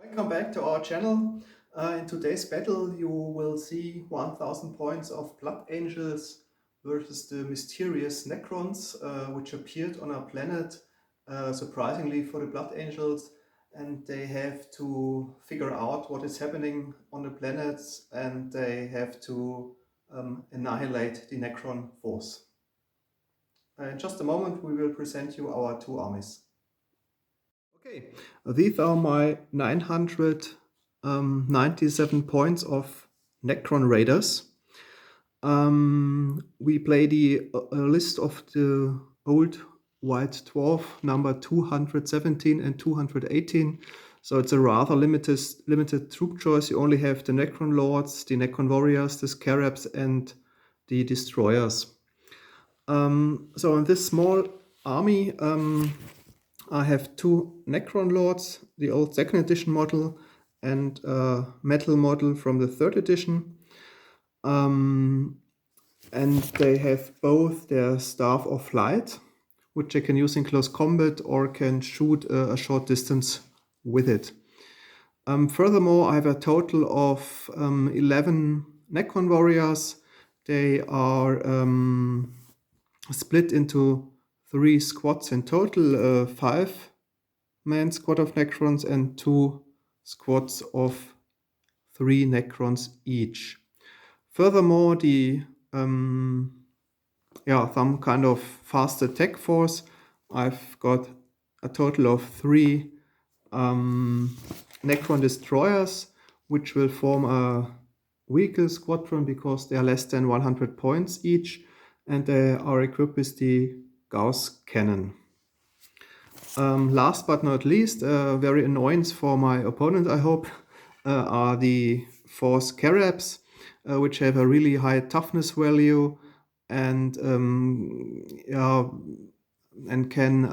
Welcome back to our channel. In today's battle you will see 1000 points of Blood Angels versus the mysterious Necrons, which appeared on our planet surprisingly for the Blood Angels, and they have to figure out what is happening on the planets, and they have to annihilate the Necron force. In just a moment we will present you our two armies. Okay, these are my 997 points of Necron Raiders. We play the list of the old White Dwarf number 217 and 218. So it's a rather limited troop choice. You only have the Necron Lords, the Necron Warriors, the Scarabs, and the Destroyers. So in this small army, I have two Necron Lords, the old 2nd edition model and a metal model from the 3rd edition. And they have both their Staff of Light, which they can use in close combat or can shoot a short distance with it. Furthermore, I have a total of 11 Necron Warriors. They are split into 3 squads in total, 5-man squad of Necrons and 2 squads of 3 Necrons each. Furthermore, some kind of fast attack force. I've got a total of 3 Necron Destroyers, which will form a vehicle squadron because they are less than 100 points each, and they are equipped with the Gauss cannon. Last but not least, very annoyance for my opponent, I hope, are the 4 Scarabs, which have a really high toughness value and can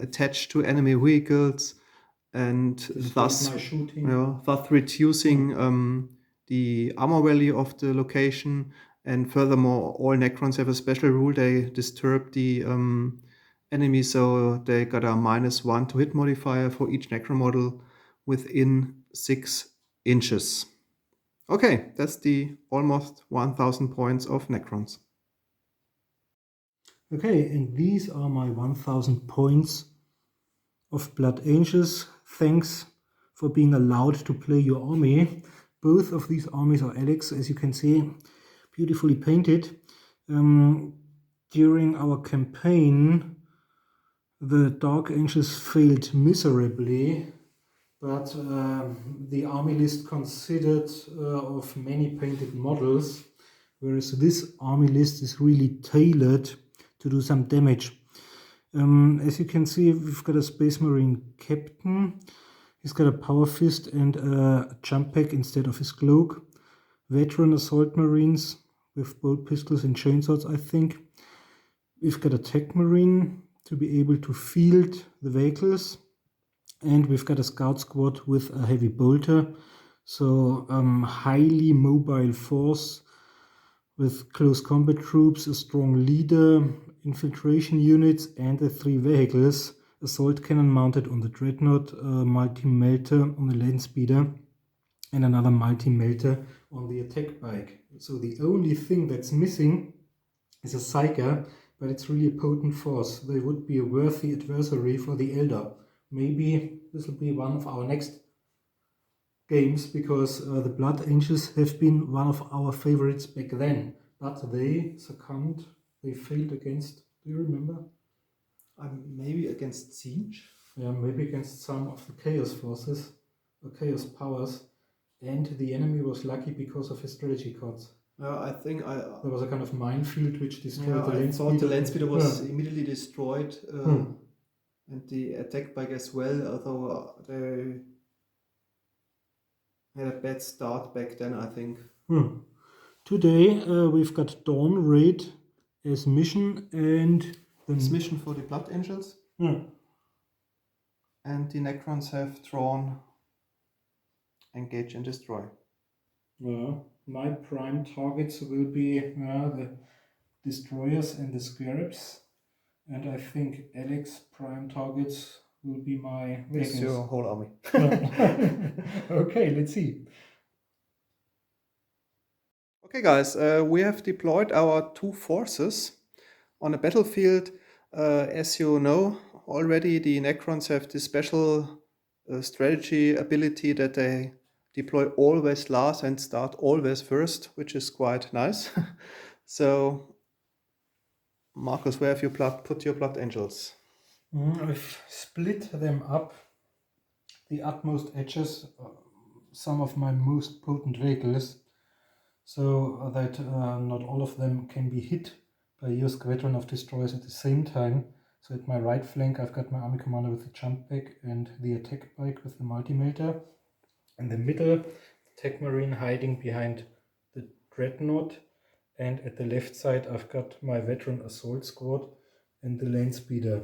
attach to enemy vehicles, and thus reducing the armor value of the location. And furthermore, all Necrons have a special rule: they disturb the enemy, so they got a -1 to hit modifier for each Necron model within 6 inches. Okay, that's the almost 1000 points of Necrons. Okay, and these are my 1000 points of Blood Angels. Thanks for being allowed to play your army. Both of these armies are Alex, as you can see, beautifully painted. During our campaign, the Dark Angels failed miserably, but the army list consisted of many painted models, whereas this army list is really tailored to do some damage. As you can see, we've got a Space Marine captain. He's got a power fist and a jump pack instead of his cloak. Veteran assault marines with bolt pistols and chainswords, I think. We've got a tech marine to be able to field the vehicles. And we've got a scout squad with a heavy bolter. So highly mobile force with close combat troops, a strong leader, infiltration units, and the 3 vehicles: assault cannon mounted on the dreadnought, a multi-melter on the land speeder, and another multi-melter on the attack bike. So the only thing that's missing is a Psyker, but it's really a potent force. They would be a worthy adversary for the Elder. Maybe this will be one of our next games, because the Blood Angels have been one of our favorites back then, but they succumbed. They failed against, do you remember? Maybe against Siege? Yeah, maybe against some of the Chaos forces, or Chaos powers, and the enemy was lucky because of his strategy cards. I think there was a kind of minefield which destroyed the land speeder. I thought the land speeder was immediately destroyed, and the attack bike as well, although they had a bad start back then, I think. Today we've got Dawn Raid as mission, and this mission for the Blood Angels. And the Necrons have drawn Engage and Destroy. My prime targets will be the Destroyers and the Scarabs, and I think Alex prime targets will be my It's weakness. your whole army. Okay, let's see. Okay, guys, we have deployed our two forces on a battlefield. As you know already, the Necrons have this special strategy ability that they deploy always last and start always first, which is quite nice. So, Marcus, where have you put your Blood Angels? I've split them up. The utmost edges, some of my most potent vehicles, so that not all of them can be hit by your squadron of destroyers at the same time. So at my right flank, I've got my army commander with the jump pack and the attack bike with the multimator. In the middle, the tech marine hiding behind the dreadnought, and at the left side, I've got my veteran assault squad and the land speeder.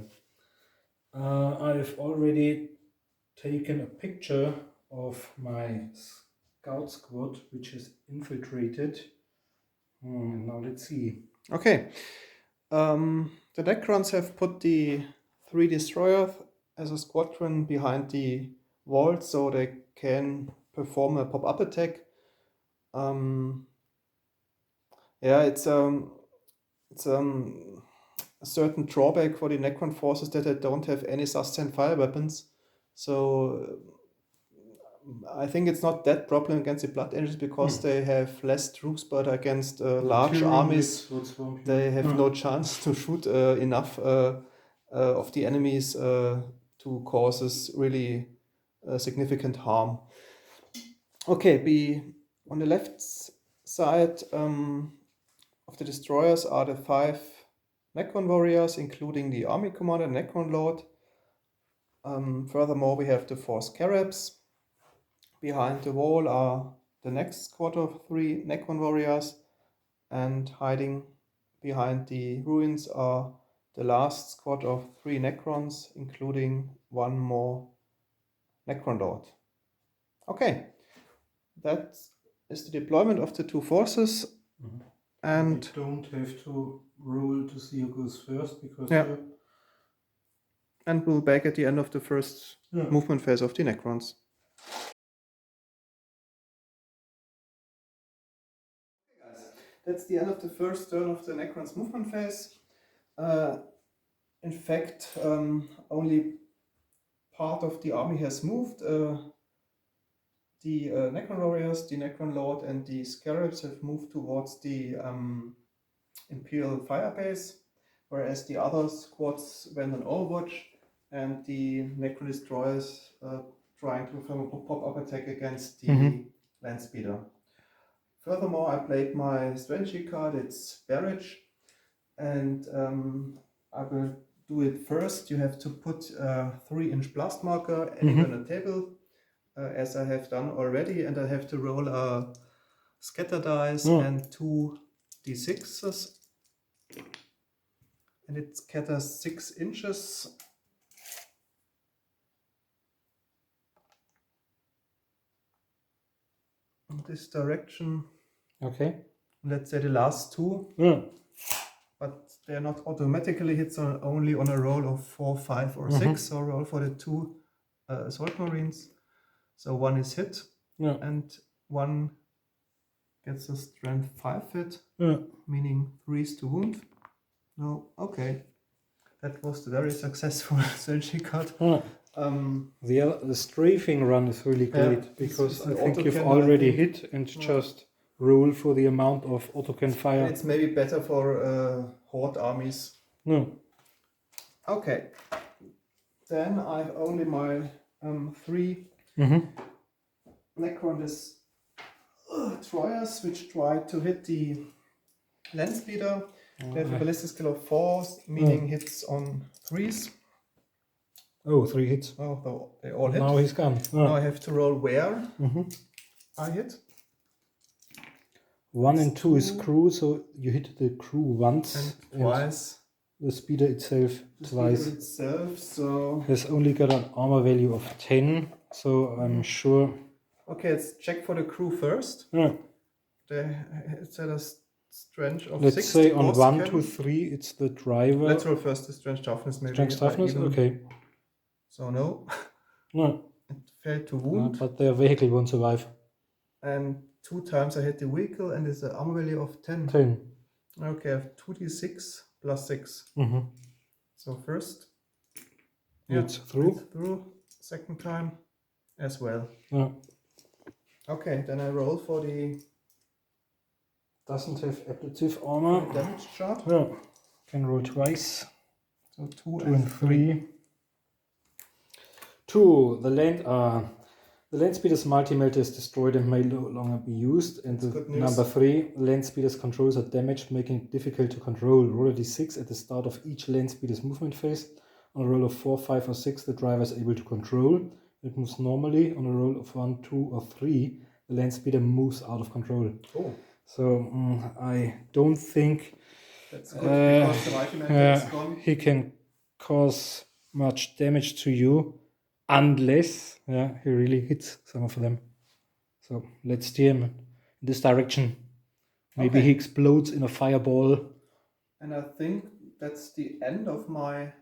I've already taken a picture of my scout squad, which is infiltrated. Now let's see. Okay. The Necrons have put the 3 destroyers as a squadron behind the wall so they can perform a pop-up attack. Yeah, it's a certain drawback for the Necron forces that they don't have any sustained fire weapons. So I think it's not that problem against the Blood Angels because they have less troops, but against large armies, they have no chance to shoot enough of the enemies to cause us really significant harm. Okay, on the left side of the destroyers are the 5 Necron warriors, including the army commander, Necron Lord. Furthermore, we have the 4 scarabs. Behind the wall are the next squad of 3 Necron warriors, and hiding behind the ruins are the last squad of 3 Necrons, including 1 more Necron Lord. Okay, that is the deployment of the 2 forces. And you don't have to roll to see who goes first because and we'll back at the end of the first movement phase of the Necrons. Okay, guys, that's the end of the first turn of the Necrons movement phase. In fact, only part of the army has moved. The Necron warriors, the Necron Lord, and the Scarabs have moved towards the Imperial Firebase, whereas the other squads went on Overwatch, and the Necron destroyers trying to perform a pop-up attack against the land speeder. Furthermore, I played my strategy card. It's Barrage, and I will do it first. You have to put a 3-inch blast marker anywhere on the table, as I have done already, and I have to roll a scatter dice and 2 d6s, and it scatters 6 inches. In this direction. Okay. Let's say the last 2. But they're not automatically hits, only on a roll of 4, 5, or 6. So roll for the 2 assault marines. So 1 is hit, and 1 gets a strength 5 hit, meaning 3 is to wound. No, okay. That was the very successful strategy card. The strafing run is really great because I think you've autocannon, already hit and just roll for the amount of autocan fire. It's maybe better for horde armies. Okay. Then I have only my 3 Necron destroyers, which try to hit the land speeder. They have a ballistic skill of 4, meaning hits on 3s. Oh, 3 hits. Oh, they all hit. Now he's gone. Now I have to roll where I hit. 1 and 2 is crew, so you hit the crew once. And twice. The speeder itself twice. Speeder itself, so... Has only got an armor value of 10, so I'm sure... Okay, let's check for the crew first. It's at a strength of 6. Let's say on 1, 2, 3, it's the driver. Let's roll first the strength toughness, maybe. Strength toughness, okay. So no, No, it failed to no, wound. but their vehicle won't survive. And 2 times I hit the vehicle, and it's an armor value of 10. 10. Okay, I have 2d6 plus 6. Mm-hmm. So first, It's through. it's through. Second time as well. Yeah. Okay, then I roll for the Doesn't have ablative armor. damage chart. Yeah. Can roll twice. So 2 2 and 3. 2. The land speeder's multi-melter is destroyed and may no longer be used. And That's the good news. number 3, land speeder's controls are damaged, making it difficult to control. Roll a d6 at the start of each land speeder's movement phase. On a roll of 4, 5, or 6, the driver is able to control. It moves normally. On a roll of 1, 2, or 3, the land speeder moves out of control. Oh, So I don't think that's good because the multi-melter is gone. he can cause much damage to you unless he really hits some of them. So let's steer him in this direction. Maybe Okay. he explodes in a fireball. And I think that's the end of my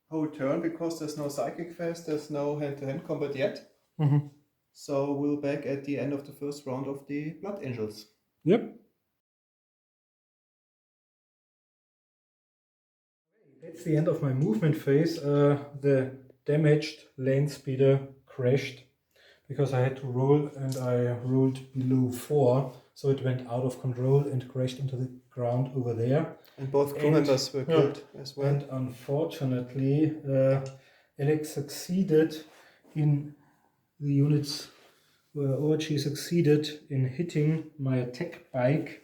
whole turn because there's no psychic phase, there's no hand-to-hand combat yet. Mm-hmm. So we'll back at the end of the first round of the Blood Angels. Yep. That's the end of my movement phase. The damaged land speeder crashed because I had to roll and I rolled below 4. So it went out of control and crashed into the ground over there. And both crew members were killed as well. And unfortunately, Alex succeeded in the units, or she succeeded in hitting my attack bike,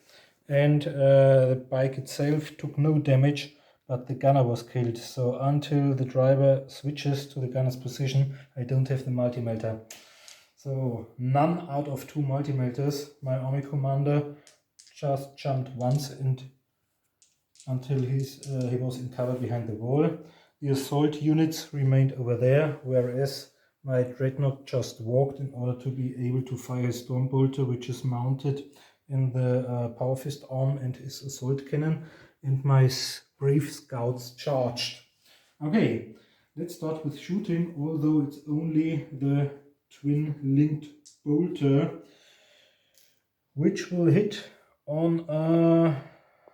and the bike itself took no damage, but the gunner was killed. So until the driver switches to the gunner's position, I don't have the multi-melter. So none out of 2 multi-melters. My army commander just jumped once and until he was in cover behind the wall. The assault units remained over there, whereas my dreadnought just walked in order to be able to fire his stormbolter, which is mounted in the power fist arm and his assault cannon, and my brave scouts charged. Okay, let's start with shooting, although it's only the twin linked bolter, which will hit on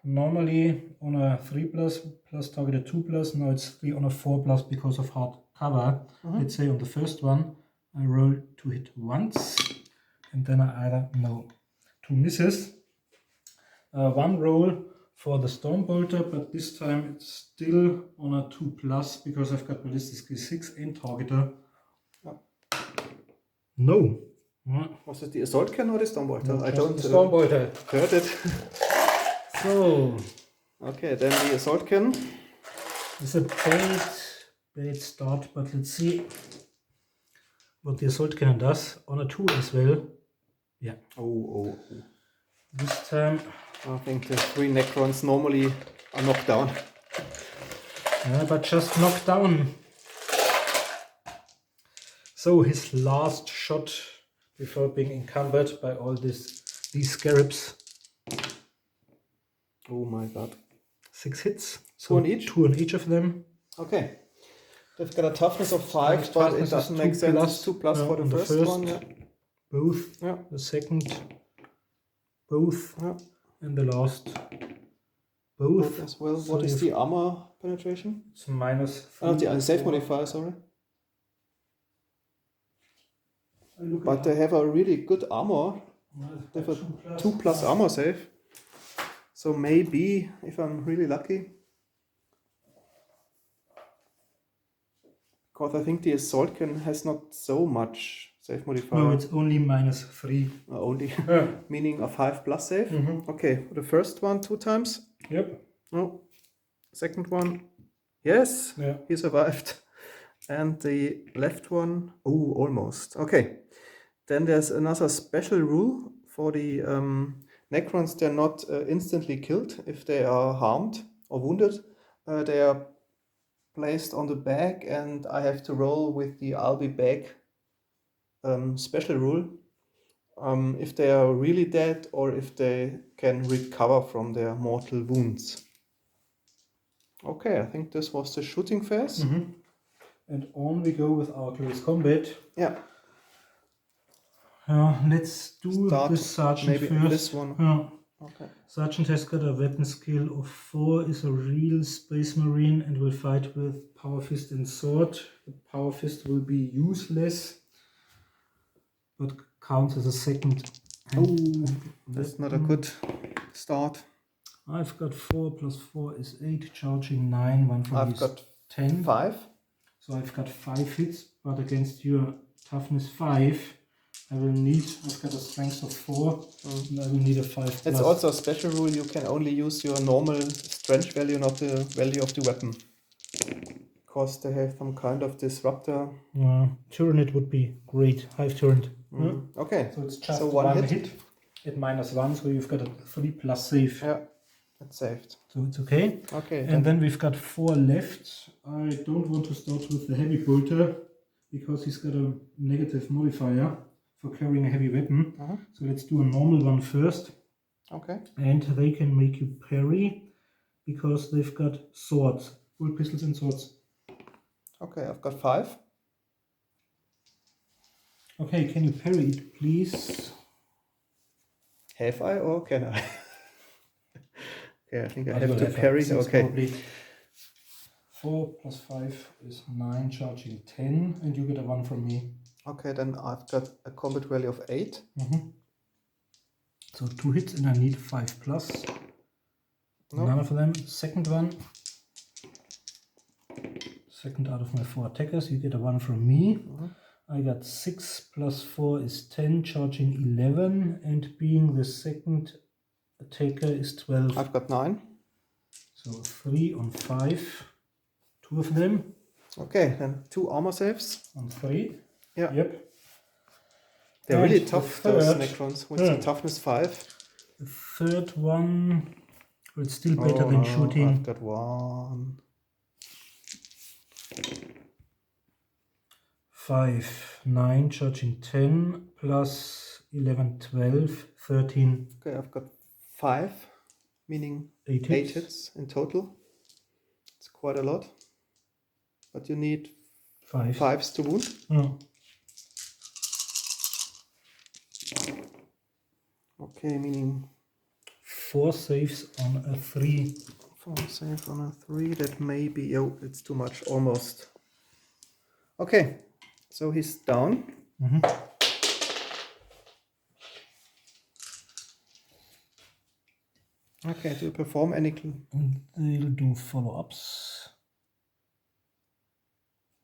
normally on a 3+ plus targeted 2+. Now it's 3 on a 4+ because of hard cover. Let's say on the first one I roll to hit once and then I either 2 misses. One roll for the Stormbolter, but this time it's still on a 2+ because I've got ballistic skill 6 and targeter. No. Was it the assault cannon or the Stormbolter? No, I just don't the Stormbolter. heard it. So Okay, then the assault cannon. it's a bad start, but let's see what the assault cannon does on a 2 as well. Yeah. Oh. This time, I think the 3 Necrons normally are knocked down. but just knocked down. So his last shot before being encumbered by all these scarabs. Oh my god. 6 hits. 2 on each? 2 on each of them. Okay. They've got a toughness of 5, Toughness but it is doesn't 2 make sense. plus. It's 2+ for on the first one. Yeah. Both. Yeah. The second. Both. Yeah. And the last. Both Both. as well. So What is you've- the armor penetration? It's minus. Oh, the 3, save 4. modifier, sorry. I look But it they up. have a really good armor. Well, They have a 2+. 2+ armor save. So maybe, if I'm really lucky. Because I think the assault cannon has not so much save modifier. No, it's only minus 3. Only Yeah. meaning a 5+ save. Mhm. Okay, the first one 2 times. Yep. No. Second one. Yes, Yeah. he survived. And the left one, oh, almost. Okay. Then there's another special rule for the Necrons. They're not instantly killed if they are harmed or wounded. They are placed on the back, and I have to roll with the I'll be back special rule. If they are really dead or if they can recover from their mortal wounds. Okay, I think this was the shooting phase. Mhm. And on we go with our close combat. Yeah. Let's do Start the sergeant maybe first. this one. Okay. Sergeant has got a weapon skill of 4, is a real space marine and will fight with power fist and sword. The power fist will be useless, but counts as a second. That's not a good start. I've got 4 plus 4 is 8, charging 9, 1 from I've got 10. 5. So I've got 5 hits, but against your toughness 5, I've got a strength of 4, and I will need a 5 plus. It's also a special rule, you can only use your normal strength value, not the value of the weapon. Because they have some kind of disruptor. Tyranid would be great, Hive Tyrant. Okay, So it's just so one hit at -1, so you've got a 3 plus save. Yeah, that's saved. So it's okay. Okay. And then we've got 4 left. I don't want to start with the heavy bolter because he's got a negative modifier for carrying a heavy weapon. So let's do a normal one first. Okay. And they can make you parry because they've got swords, bolt pistols and swords. Okay, I've got 5. Okay, can you parry it, please? Have I or can I? Okay, I think I will have to parry. Okay. Probably. 4 plus 5 is 9, charging 10, and you get a 1 from me. Okay, then I've got a combat value of 8. So 2 hits and I need 5 plus. No. None of them. Second one. Second out of my 4 attackers, you get a 1 from me. I got 6 plus 4 is 10, charging 11, and being the second attacker is 12. I've got 9. So 3 on 5. 2 of them. Okay, then 2 armor saves. On 3. Yeah. Yep. They're And really the tough, third- those Necrons, with the toughness 5. The third one, well, it's still better than shooting. I've got 1. 5, 9, charging 10, plus 11, 12, 13. Okay, I've got 5, meaning 8 8 hits. hits in total. It's quite a lot. But you need 5. 5s to wound. Okay, meaning 4 saves on a 3. 4 save on a 3. That may be... Oh, it's too much, almost. Okay, so he's down. Okay, to perform any... And they'll do follow-ups,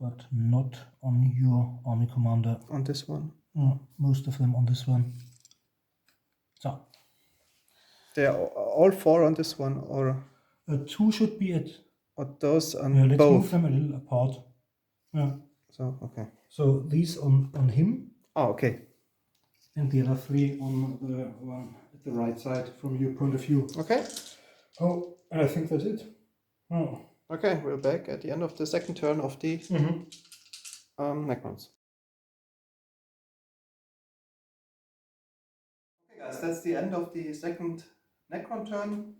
but not on your army commander. On this one. Most of them on this one. So. They are all 4 on this one, or... 2 should be it. Or those on Let's both? move them a little apart. So, okay. So these on him. Oh, okay. And the other 3 on the one at the right side from your point of view. Okay. Oh, I think that's it. Oh. Okay, we're back at the end of the second turn of the Necrons. Okay guys, that's the end of the second Necron turn.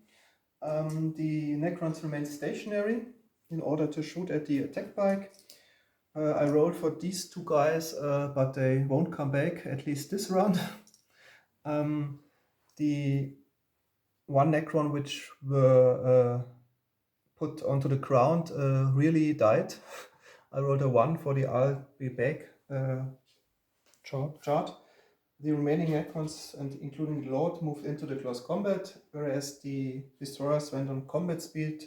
The Necrons remain stationary in order to shoot at the attack bike. I rolled for these 2 guys, but they won't come back, at least this round. The one Necron which were put onto the ground really died. I rolled a 1 for the I'll be back chart. The remaining Necrons, and including the Lord, moved into the close combat, whereas the destroyers went on combat speed,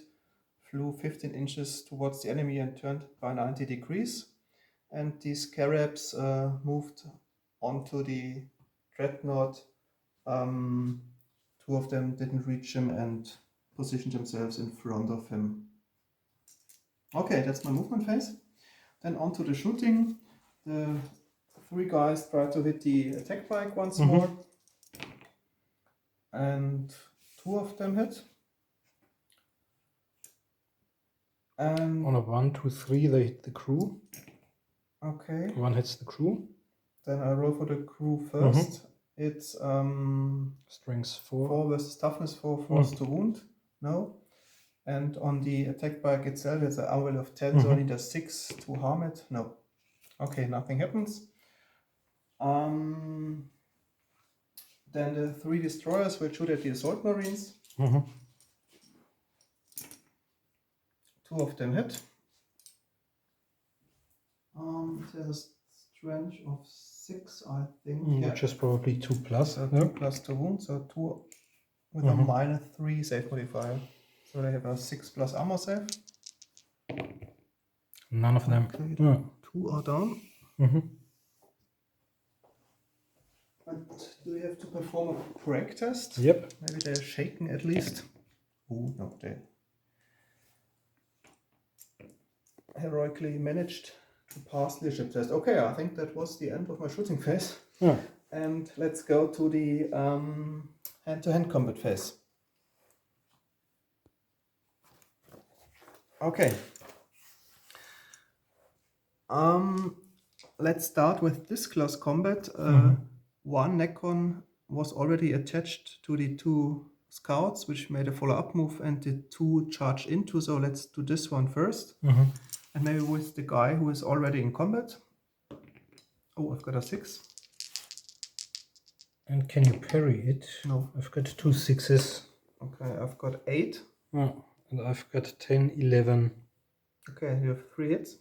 flew 15 inches towards the enemy and turned by 90 degrees. And the Scarabs moved onto the Dreadnought. 2 of them didn't reach him and positioned themselves in front of him. Okay, that's my movement phase. Then on to the shooting. The 3 guys try to hit the attack bike once more. And 2 of them hit. And On a 1, 2, 3, they hit the crew. Okay. 1 hits the crew. Then I roll for the crew first. It's Strength 4. 4 versus toughness 4, force to wound. No. And on the attack bike itself, it's an armor of 10, so I need a 6 to harm it. No. Okay, nothing happens. Then the 3 destroyers will shoot at the assault marines. 2 of them hit. There's a strength of 6, I think. Which is probably 2 plus. 2 plus 2 wounds, so 2 with a -3 save modifier. So they have a 6 plus armor save. None of them. Okay, 2 are down. But do we have to perform a break test? Yep. Maybe they're shaken at least. Oh, no, they heroically managed to pass leadership test. Okay, I think that was the end of my shooting phase. Yeah. And let's go to the hand-to-hand combat phase. Okay. Let's start with this close combat. One Necron was already attached to the 2 scouts, which made a follow-up move, and the 2 charged into. So let's do this one first. And maybe with the guy who is already in combat. Oh, I've got a 6. And can you parry it? No. I've got 2 6s. Okay, I've got 8. Oh, and I've got 10, 11. Okay, you have 3 hits.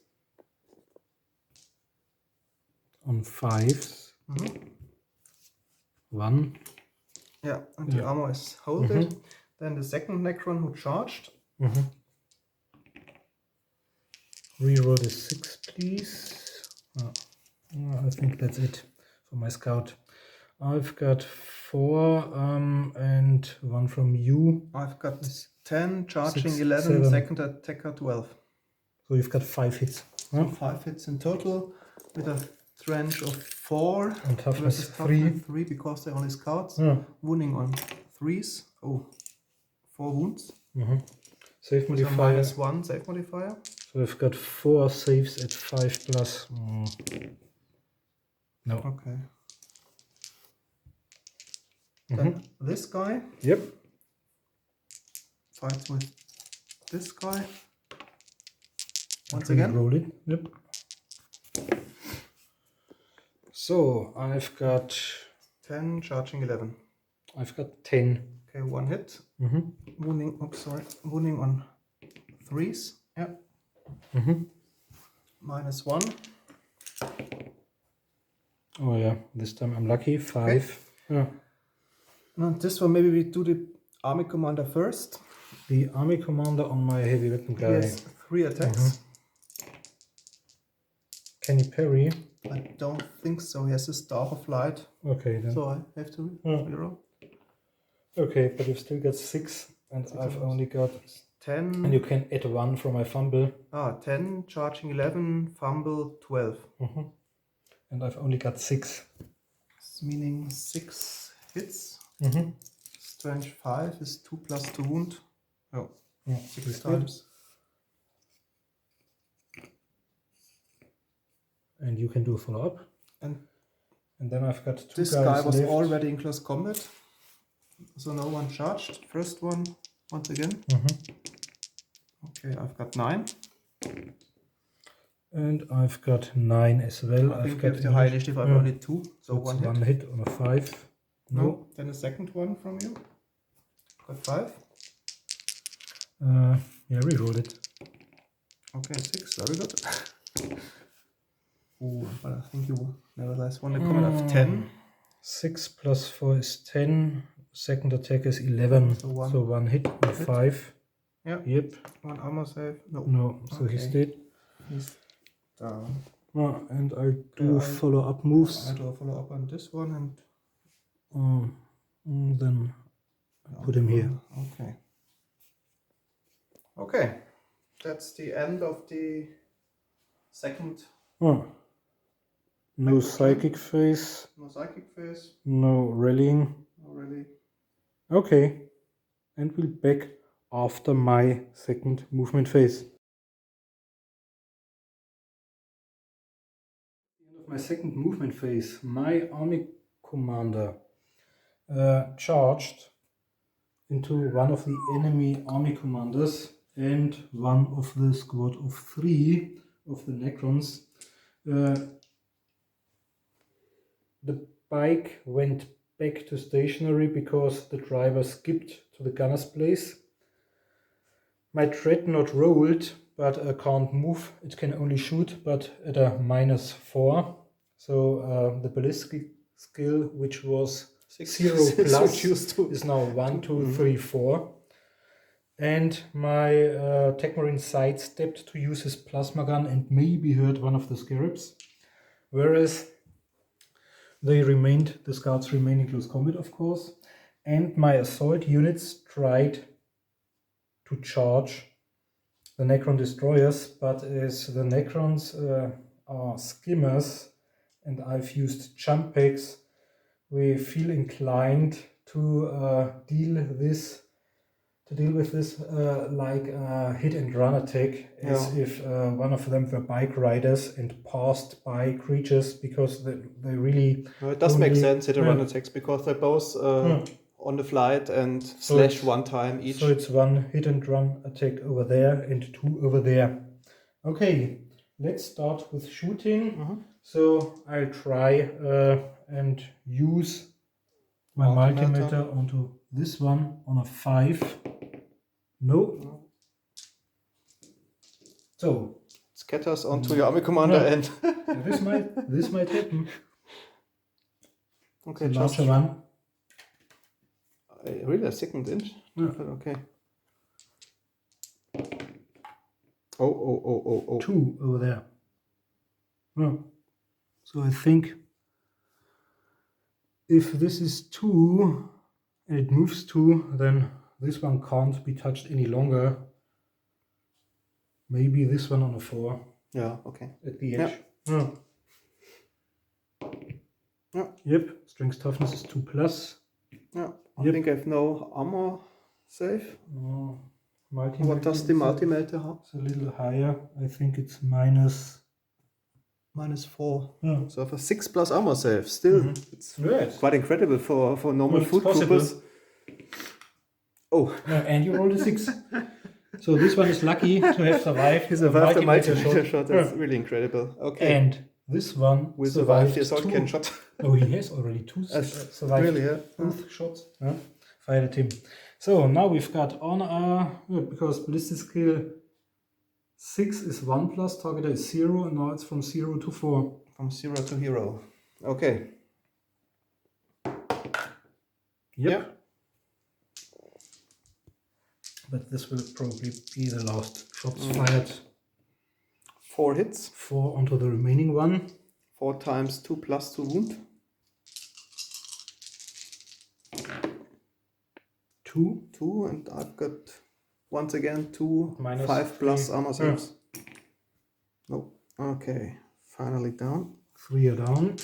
On 5s. 1. Yeah, and the armor is holded. Then the second Necron who charged. Reroll the 6, please. I think that's it for my scout. I've got 4 and 1 from you. I've got 10, charging 6, 11, 7. second attacker 12. So you've got 5 hits. So 5 hits in total with a strength of 4. And toughness versus 3. 3 because they're only scouts. Yeah. Wounding on 3s. Oh, 4 wounds. Save So modifier. -1 save modifier. So I've got 4 saves at 5 plus. No. Okay. Then this guy Yep. fights with this guy. Once again. Roll it. Yep. So I've got 10, charging 11. I've got 10. Okay, 1 hit. Wounding, wounding on 3s. Yeah. -1. Oh yeah, this time I'm lucky. 5. Yeah. And this one, maybe we do the army commander first. The army commander on my heavy weapon He guy. has 3 attacks. Can he parry? I don't think so. He has a staff of light. Okay then. So I have to reroll. Okay, but you've still got 6 and I've only got 10. and you can add 1 from my fumble. 10, charging 11, fumble 12. And I've only got 6. It's meaning 6 hits. Strength 5 is 2 plus 2 wound. Oh, 6 times. And you can do a follow-up. And then I've got 2 this guys guy was left. already in close combat. So no one charged. First one, once again. Okay, I've got 9. And I've got 9 as well. I I've think got with the high initiative I've only 2. So that's 1 hit. 1 hit on a 5. No. Then the second one from you. Got 5. Yeah, reroll it. Okay, 6. Very good. Ooh, but I think you nevertheless want to comment of 10. 6 plus 4 is 10. Second attack is 11. So 1 So 1 hit on 5. Yeah. Yep. 1 armor save. No. No, so he's Okay. dead. He's down. And I do follow-up moves. I do a follow up on this one and Then put him here. Okay. Okay. That's the end of the second. No psychic phase. No psychic phase. No rallying. Not really. Okay. And we'll back after my second movement phase. End of my second movement phase, my army commander charged into one of the enemy army commanders and one of the squad of 3 of the Necrons. The bike went back to stationary because the driver skipped to the gunner's place. My dreadnought rolled, but can't move. It can only shoot, but at a -4. So the ballistic skill, which was 0 plus, is now 1, 2, 3, 4. And my Tech Marine sidestepped to use his plasma gun and maybe hurt one of the scarabs. Whereas the scouts remained in close combat, of course. And my assault units tried to charge the Necron destroyers, but as the Necrons are skimmers and I've used jump packs, we feel inclined to deal with this like a hit and run attack, as if one of them were bike riders and passed by creatures, because they really... It does make sense, hit and run attacks, because they're both on the flight and slash one time each. So it's 1 hit and run attack over there and 2 over there. Okay, let's start with shooting. So I'll try and use my multimeter onto this one on a 5. No. So scatters onto your army commander and this might happen. Okay, larger one. Really a 2nd inch? Yeah. Okay. Oh. 2 over there. Yeah. So I think if this is 2 and it moves 2, then this one can't be touched any longer. Maybe this one on a 4. Yeah, okay. At the edge. Yeah. Yep, strength toughness is 2 plus. Yeah, I think I have no armor save. What does the multimeter have? It's a little higher. I think it's minus -4. Yeah. So for 6 plus armor save, still it's quite incredible for normal foot troopers. Oh, and you rolled a 6. So this one is lucky to have survived. He survived the multimeter shot. That's really incredible. Okay. And this one will survive the assault cannon shot. Oh, he has already 2 survived. Really, both shots. Fired at him. So now we've got on because ballistic skill 6 is 1 plus, target is 0, and now it's from 0 to 4. From 0 to hero. Okay. Yep. But this will probably be the last shots fired. 4 hits. 4 onto the remaining one. 4 times 2 plus 2 wound. 2, and I've got once again 2 minus 5 plus armor saves. No. Okay. Finally down. 3 are down.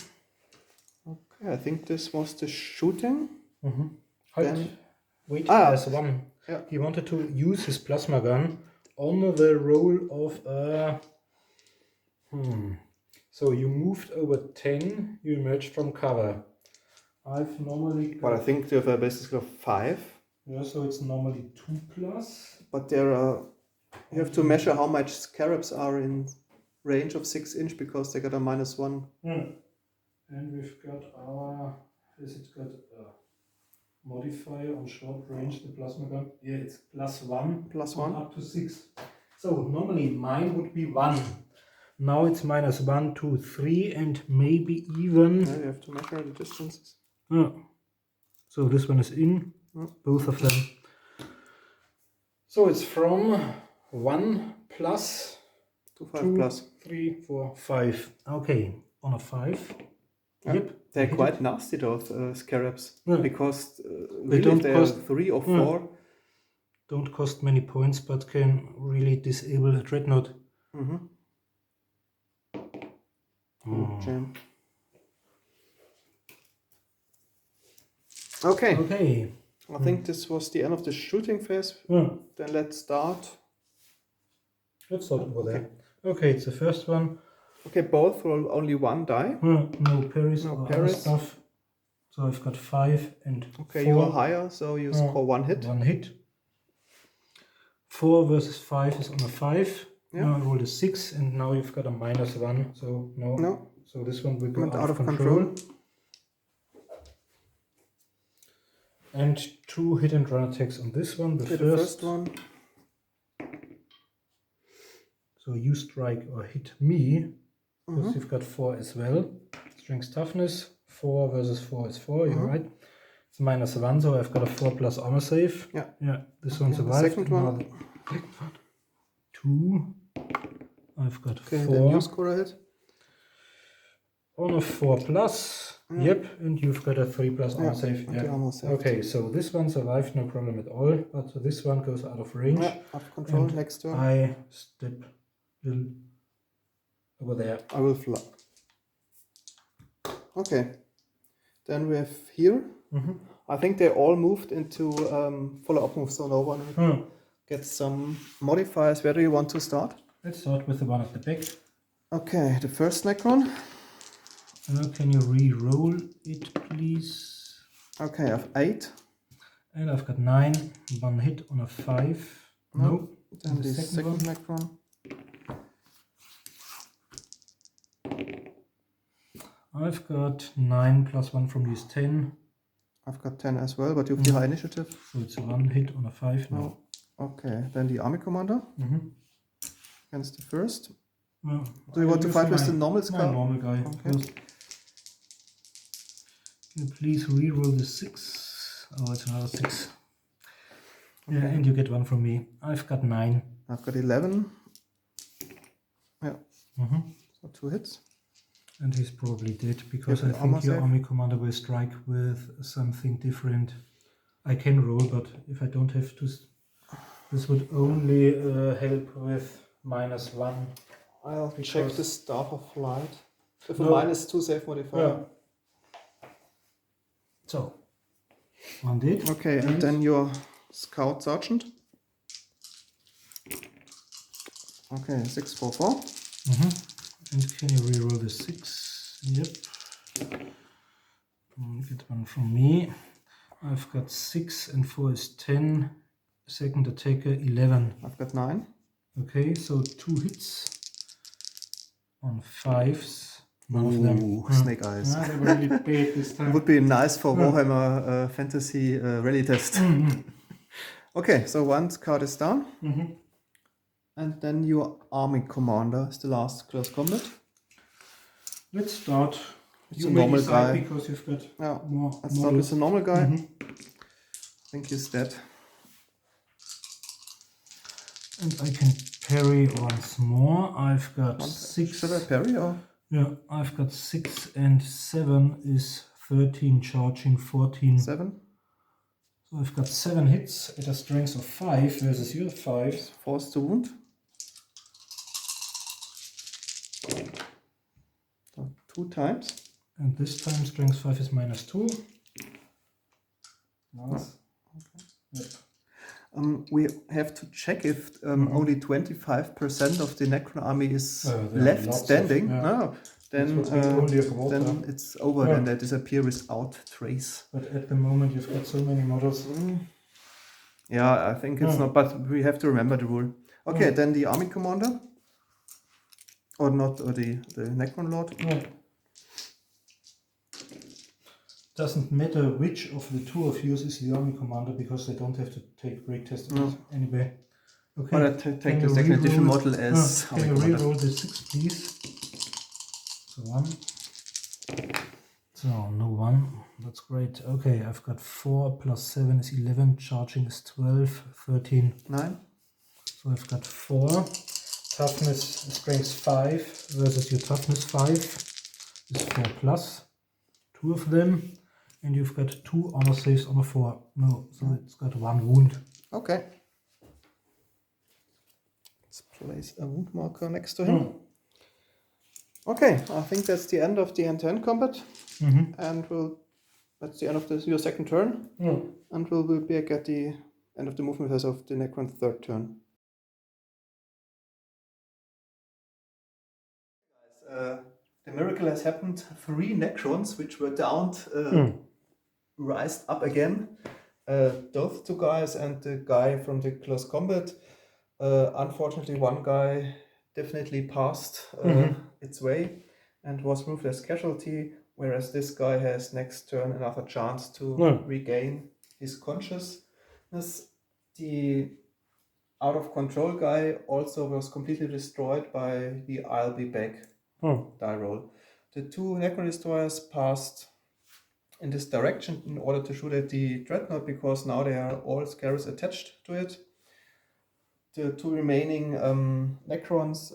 Okay, I think this was the shooting. Then, wait, there's one. Yeah. He wanted to use his plasma gun on the roll of So you moved over 10, you emerged from cover. I've normally... But I think they have a basic skill of 5. Yeah, so it's normally 2 plus. But there are... You have to measure how much scarabs are in range of 6 inch, because they got a -1. And we've got our... Has it got a modifier on short range, the plasma gun? Yeah, it's +1. +1. Up to 6. So normally mine would be 1. Now it's -1, 2, 3, and maybe even... Yeah, you have to measure the distances. So this one is in, both of them. So it's from 1 plus to 5 plus 3, 4, 5. Okay, on a 5. Yep. They're quite nasty, those scarabs, because they don't cost 3 or 4. Don't cost many points, but can really disable a dreadnought. Okay. I think this was the end of the shooting phase. Then let's start. Let's start over there. Okay, it's the first one. Okay, both roll only 1 die. No parries or other stuff. So I've got 5 and 4. You are higher, so you score 1 hit. 1 hit. 4 versus 5 is on a 5. Yeah. Now I rolled a 6, and now you've got a -1. So no. No. So this one will go Went out of control. And 2 hit and run attacks on this one. The first one. So you strike or hit me, because you've got 4 as well. Strength toughness, 4 versus 4 is 4, you're right. It's -1, so I've got a 4 plus armor save. Yeah. This one the survived. second one. 2. I've got Okay, 4. then you score a hit. On a 4 plus. Yep, and you've got a 3 plus armor save. and the armor save. Okay, so this one survived, no problem at all. But this one goes out of range. Yeah, out of control. And Next turn. I step over there. I will fly. Okay. Then we have here. I think they all moved into follow-up moves, so no one gets some modifiers. Where do you want to start? Let's start with the one at the back. Okay, the first Necron. Can you re-roll it, please? Okay, I have 8. And I've got 9. 1 hit on a 5. No. Then the second Necron. I've got 9 plus 1 from these 10. I've got 10 as well, but you have the high initiative. So it's a 1 hit on a 5 now. Okay, then the army commander against the first. Well, Do you want to fight with the normal my scout? normal guy. Okay. First. Can you please re-roll the 6? Oh, it's another 6. Yeah, and you get 1 from me. I've got 9. I've got 11. Yeah. So 2 hits. And he's probably dead, because Yeah, I think your save. army commander will strike with something different. I can roll, but if I don't have to, this would only help with -1. I'll check the Staff of Flight. With a No. -2 save modifier. Yeah. So, 1 did. Okay, and then your Scout Sergeant. Okay, 6, 4, 4. And can you reroll the 6? Yep. Get 1 from me. I've got 6 and 4 is 10. Second attacker 11. I've got 9. Okay, so 2 hits on 5s. None of them. Snake Eyes. They were really bad this It time. would be nice for Warhammer Fantasy Rally Test. Okay, so 1 card is down. And then your army commander is the last close combat. Let's start. It's You a may normal decide guy. because you've got Yeah, more let's start with models. the normal guy. I think he's dead. And I can parry once more. I've got 6. Should I parry or? Yeah, I've got 6 and 7 is 13 charging 14. 7? So I've got 7 hits at a strength of 5 versus your 5. Force to wound. So 2 times. And this time strength 5 is -2. Nice. Yep. We have to check if only 25% of the Necron army is There are left lots of- standing. yeah. No, then, That's what we only have water. then it's over. Yeah. Then they disappear without trace. But at the moment you've got so many models. Yeah, I think it's not. But we have to remember the rule. Okay, then the army commander, or not, or the Necron lord. Yeah. Doesn't matter which of the two of you is the army commander, because they don't have to take break test anyway. Okay. But I take Can the you second edition reroll- model as Can you army commander. reroll the 6, please? So 1. So no 1. That's great. Okay, I've got 4 plus 7 is 11. Charging is 12. 13. 9. So I've got 4. Toughness strength 5 versus your toughness 5 is 4 plus. 2 of them. And you've got 2 honor saves on a 4. No, so it's got 1 wound. Okay. Let's place a wound marker next to him. Okay, I think that's the end of the hand-to-hand combat. And that's the end of your second turn. And we'll be back at the end of the movement phase of the Necron third turn. The miracle has happened. 3 Necrons, which were downed, rised up again. Those 2 guys and the guy from the close combat Unfortunately, one guy definitely passed its way and was moved as casualty, whereas this guy has next turn another chance to regain his consciousness. The out of control guy also was completely destroyed by the I'll be back die roll. The two Necron destroyers passed in this direction in order to shoot at the dreadnought because now they are all scarabs attached to it. The two remaining Necrons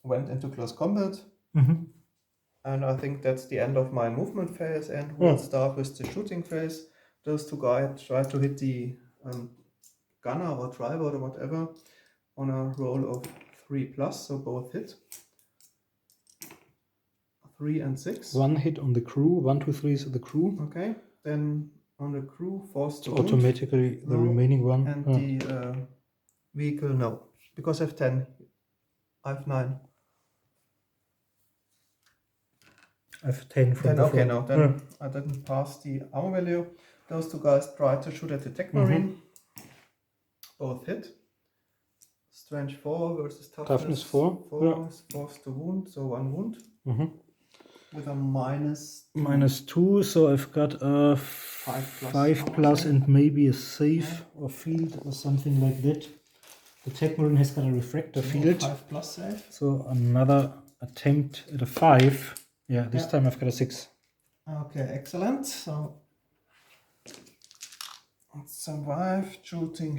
went into close combat. And I think that's the end of my movement phase, and we'll start with the shooting phase. Those two guys try to hit the gunner or tribord or whatever on a roll of 3+, so both hit. 3 and 6. One hit on the crew, 1, 2, 3 is the crew. Okay, then on the crew, force to automatically the remaining one. And the vehicle, no, because I have 10. I have 9. I have 10 from Then, the okay, front. no, then I didn't pass the armor value. Those two guys tried to shoot at the tech marine. Both hit. Strength 4 versus toughness 4. 4 is forced to wound, so 1 wound. With a -2, so I've got a 5 plus and maybe a save or field or something like that. The tech marine has got a refractor field. 5+ save. So another attempt at a 5. Yeah, this time I've got a 6. Okay, excellent. So survive, shooting.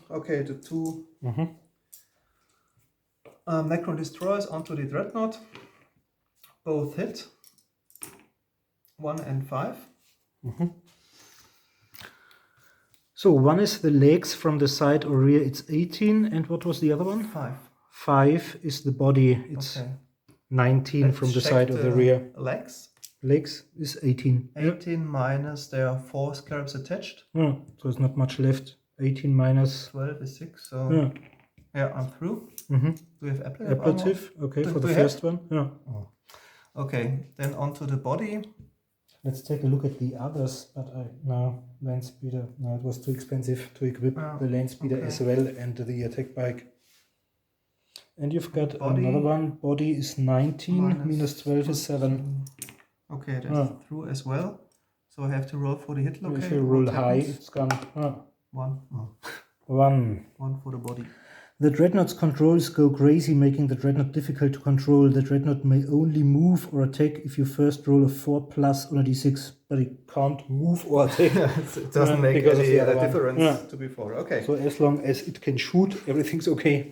Okay, the two Necron destroyers onto the dreadnought. Both hit. 1 and 5. So one is the legs from the side or rear, it's 18, and what was the other one? 5. 5 is the body, it's 19 from the side or the rear. Legs is 18. 18 minus, there are 4 scarabs attached. So it's not much left. 18 minus 12 is 6, so yeah, I'm through. Do we have ablative? Okay, for the first one. Okay, then onto the body. Let's take a look at the others, but land speeder. No, it was too expensive to equip the land speeder as well and the attack bike. And you've got another one. Body is 19, minus 12 is 7. Okay, that's through as well. So I have to roll for the hit location. If you roll high, it's gone. 1. 1 for the body. The dreadnought's controls go crazy, making the dreadnought difficult to control. The dreadnought may only move or attack if you first roll a 4+ on a d6, but it can't move or attack. It doesn't make any difference to before. Okay. So as long as it can shoot, everything's okay.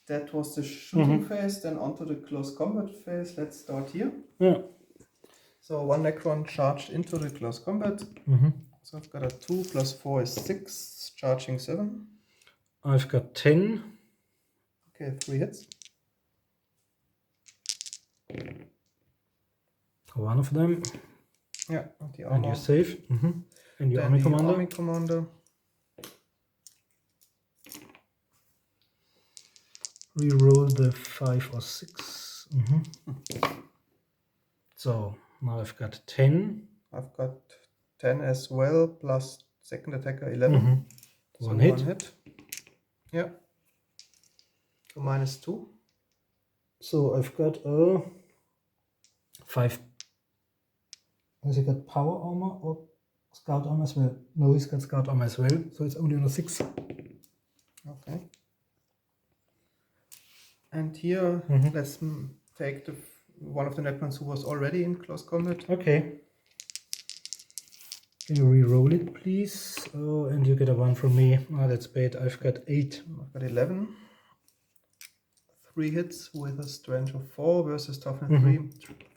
That was the shooting phase. Then onto the close combat phase. Let's start here. So one Necron charged into the close combat. So I've got a 2 plus 4 is 6, charging 7. I've got 10. Okay, 3 hits. One of them. Yeah, the armor. And you're safe. And your army commander. Army commander. Reroll the 5 or 6. So now I've got 10. I've got 10 as well, plus second attacker 11. So One hit. Yeah. So -2. So I've got a 5. Has he got power armor or scout armor as well? No, he's got scout armor as well. So it's only on a 6. Okay. And here, let's take one of the Necrons who was already in close combat. Okay. Can you re-roll it, please? Oh, and you get a 1 from me. Oh, that's bad. I've got 8. I've got 11. 3 hits with a strength of 4 versus toughness 3.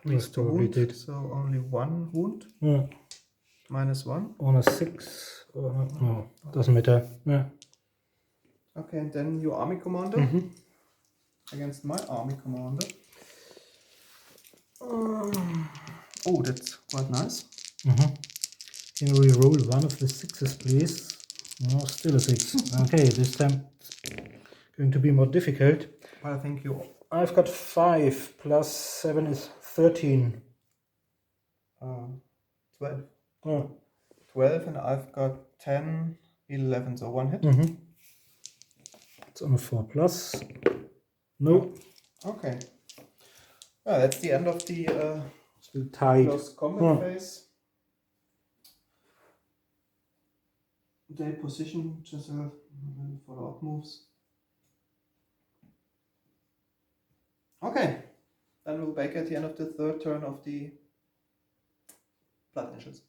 3 is to wound, so only 1 wound. -1. On a 6. Oh, doesn't matter. Okay, and then your army commander against my army commander. Oh, that's quite nice. Can you re-roll one of the 6s, please? No, still a 6. Okay, this time it's going to be more difficult. I think you... I've got 5 plus 7 is 13. 12. 12 and I've got 10, 11, so 1 hit. It's on a 4+. No. Okay. That's the end of the Still tight. close combat phase. They position yourself for out moves. Okay. Then we'll back at the end of the third turn of the blood initials.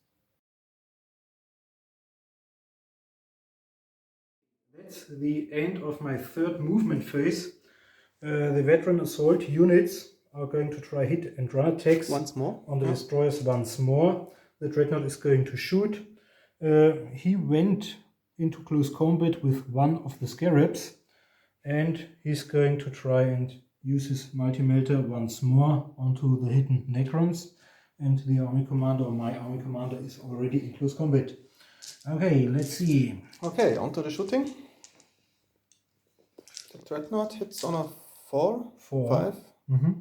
That's the end of my third movement phase. The veteran assault units are going to try hit and run attacks Once more on the destroyers once more. The dreadnought is going to shoot. He went into close combat with one of the scarabs, and he's going to try and use his multi-melter once more onto the hidden Necrons, and the army commander, or my army commander, is already in close combat. Okay, let's see. Okay, onto the shooting. The dreadnought hits on a 4, 5. Mm-hmm.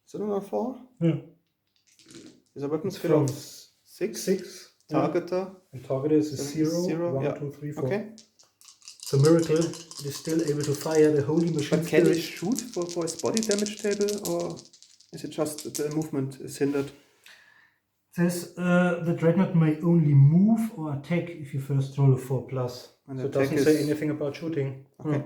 Is it on a 4? Yeah. Is a weapon skill of 6? 6. Targeter. And target is 0, 0. 1, Yeah. 2, 3, 4. Okay. It's a miracle. It is still able to fire the holy machine. But can spirit. he shoot for his body damage table, or is it just that the movement is hindered? It says the dreadnought may only move or attack if you first roll a 4+. And So it attack doesn't say is- anything about shooting. Okay.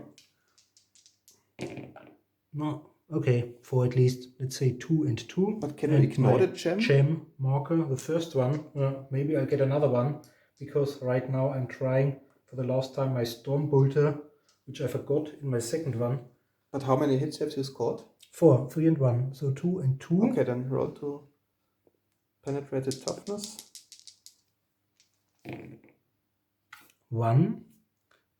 No. Okay, 4 at least. Let's say 2 and 2. But can you And ignore my the gem? gem marker, the first one. Maybe I'll get another one, because right now I'm trying for the last time my storm bolter, which I forgot in my second one. But how many hits have you scored? 4, 3 and 1. So 2 and 2. Okay, then roll to penetrated toughness. 1.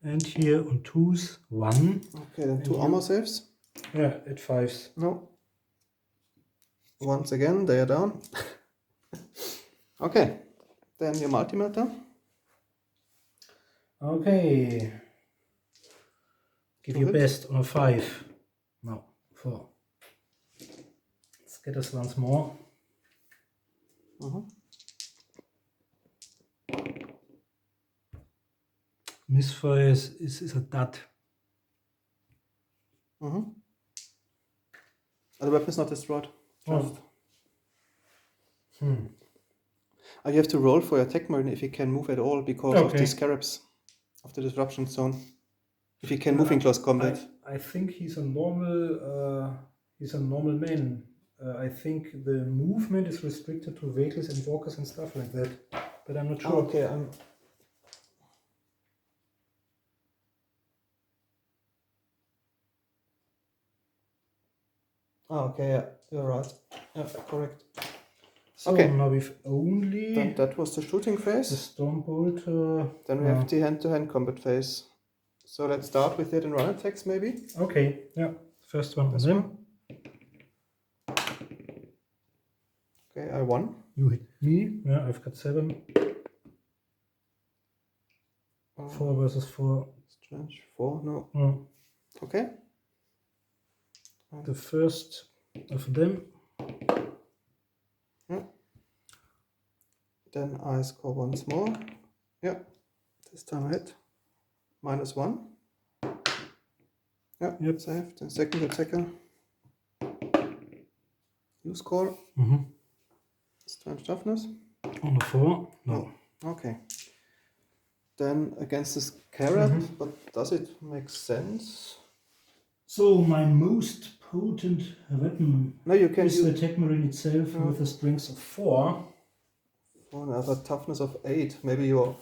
And here on 2s, 1. Okay, then 2 armor saves. Yeah, at 5s. No. Once again, they are down. Okay, then your multi-melter. Okay. Give Two your hits. best on a 5. No, 4. Let's get us once more. Misfire is a dud. The weapon is not destroyed. Just. Hmm. You have to roll for your attack marine if you can move at all because of Okay. the scarabs of the disruption zone. If you can move in close combat. I think he's a normal man. I think the movement is restricted to vehicles and walkers and stuff like that. But I'm not sure. Okay, okay, yeah, you're right. Yeah, correct. So Okay. now we've only Then that was the shooting the phase. Stormbolt. Then we have the hand-to-hand combat phase. So let's start with hit and run attacks, maybe. Okay, yeah. First one on This them. Okay, I won. You hit me. Yeah, I've got 7. 4 versus 4. Strange. 4, no. Oh, Okay. the first of them. Then I score once more. Yeah. This time I hit. -1. Yeah, Yep. saved. The second attacker. You score. Strange toughness. On the 4. No. Okay. Then against the scarab, but does it make sense? So my most potent weapon No, you can is the use attack marine itself with a strength of 4. for another toughness of 8. Maybe you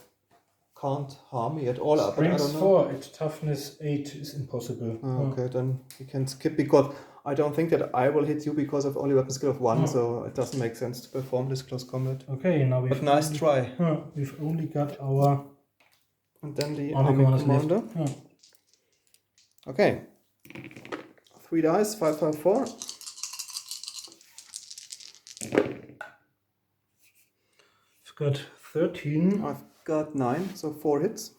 can't harm me at all. But I Strength don't know. 4 at toughness 8 is impossible. Okay, then we can skip because I don't think that I will hit you because of only weapon skill of 1, so it doesn't make sense to perform this close combat. Okay, now But nice try. we've only got our And then the army army commanders left. commander. Okay. 3 dice, 5, 5, 4. I've got 13 I've got 9, so 4 hits.